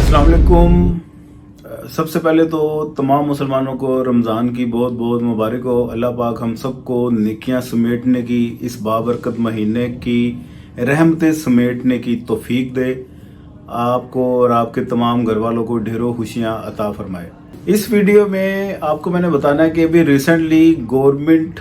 अस्सलाम वालेकुम। सबसे पहले तो तमाम मुसलमानों को रमज़ान की बहुत बहुत मुबारक हो। अल्लाह पाक हम सबको नेकियां समेटने की, इस बाबरकत महीने की रहमतें समेटने की तौफीक दे। आपको और आपके तमाम घर वालों को ढेरों खुशियां अता फरमाए। इस वीडियो में आपको मैंने बताना है कि अभी recently government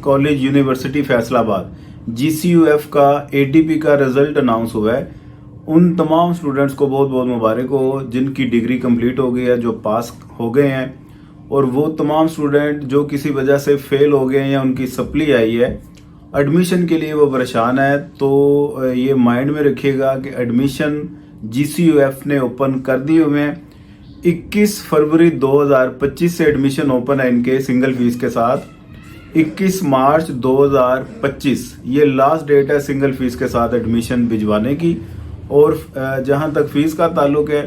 college university Faisalabad GCUF का ADP का रिजल्ट अनाउंस हुआ है। उन तमाम स्टूडेंट्स को बहुत बहुत मुबारक हो जिनकी डिग्री कंप्लीट हो गई है, जो पास हो गए हैं, और वो तमाम स्टूडेंट जो किसी वजह से फेल हो गए हैं या उनकी सप्ली आई है एडमिशन के लिए वो परेशान है। तो ये माइंड में रखिएगा कि एडमिशन GCUF ने ओपन कर दिए हुए हैं। 21 फरवरी 2025 से एडमिशन ओपन है इनके सिंगल फीस के साथ। 21 मार्च 2025 ये लास्ट डेट है सिंगल फीस के साथ एडमिशन भिजवाने की। और जहां तक फीस का ताल्लुक है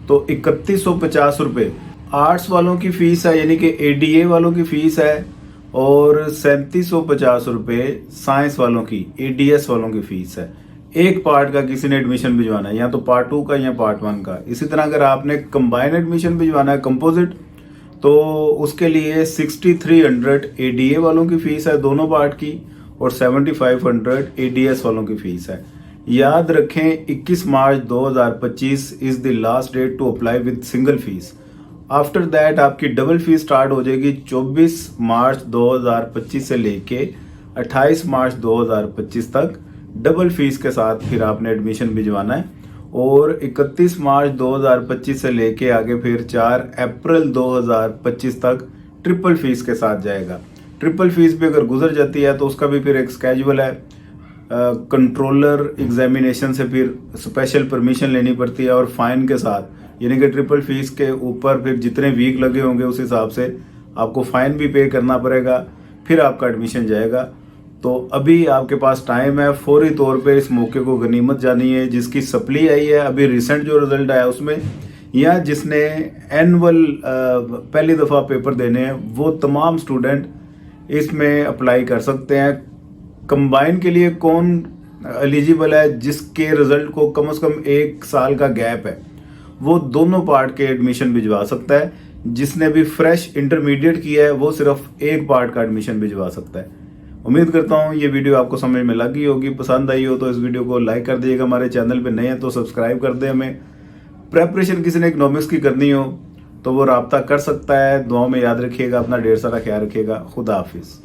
तो 3150 रुपये आर्ट्स वालों की फीस है, यानी कि ADA वालों की फीस है, और 3750 रुपये साइंस वालों की, ADS वालों की फीस है। एक पार्ट का किसी ने एडमिशन भिजवाना है, या तो पार्ट 2 का या पार्ट 1 का। इसी तरह अगर आपने कंबाइन एडमिशन भिजवाना है कंपोजिट, तो उसके लिए 6300 ADA वालों की फीस है दोनों पार्ट की, और 7500 ADS वालों की फीस है। याद रखें 21 March 2025 is the last date to apply with single fees. After that आपकी डबल फीस स्टार्ट हो जाएगी 24 मार्च 2025 से लेके 28 मार्च 2025 तक। डबल फीस के साथ फिर आपने एडमिशन भिजवाना है, और 31 मार्च 2025 से लेके आगे फिर 4 अप्रैल 2025 तक ट्रिपल फीस के साथ जाएगा। ट्रिपल फीस भी अगर गुजर जाती है तो उसका भी फिर एक स्केड्यूल है। कंट्रोलर एग्जामिनेशन से फिर स्पेशल परमिशन लेनी पड़ती है, और फाइन के साथ, यानी कि ट्रिपल फीस के ऊपर फिर जितने वीक लगे होंगे उस हिसाब से आपको फाइन भी पे करना पड़ेगा, फिर आपका एडमिशन जाएगा। तो अभी आपके पास टाइम है, फौरी तौर पे इस मौके को गनीमत जानी है। जिसकी सप्ली आई है अभी रिसेंट जो रिजल्ट आया उसमें, या जिसने एनुअल पहली दफ़ा पेपर देने हैं, वो तमाम स्टूडेंट इसमें अप्लाई कर सकते हैं। कंबाइन के लिए कौन एलिजिबल है? जिसके रिजल्ट को कम से कम 1 साल का गैप है, वो दोनों पार्ट के एडमिशन भिजवा सकता है। जिसने भी फ्रेश इंटरमीडिएट किया है वो सिर्फ एक पार्ट का एडमिशन भिजवा सकता है। उम्मीद करता हूँ ये वीडियो आपको समझ में लगी होगी। पसंद आई हो तो इस वीडियो को लाइक कर दीजिएगा। हमारे चैनल पे नए हैं तो सब्सक्राइब कर दें। हमें प्रेपरेशन किसी ने इकोनॉमिक्स की करनी हो तो वो राब्ता कर सकता है। दुआओं में याद रखिएगा, अपना ढेर सारा ख्याल रखिएगा। खुदा हाफिज।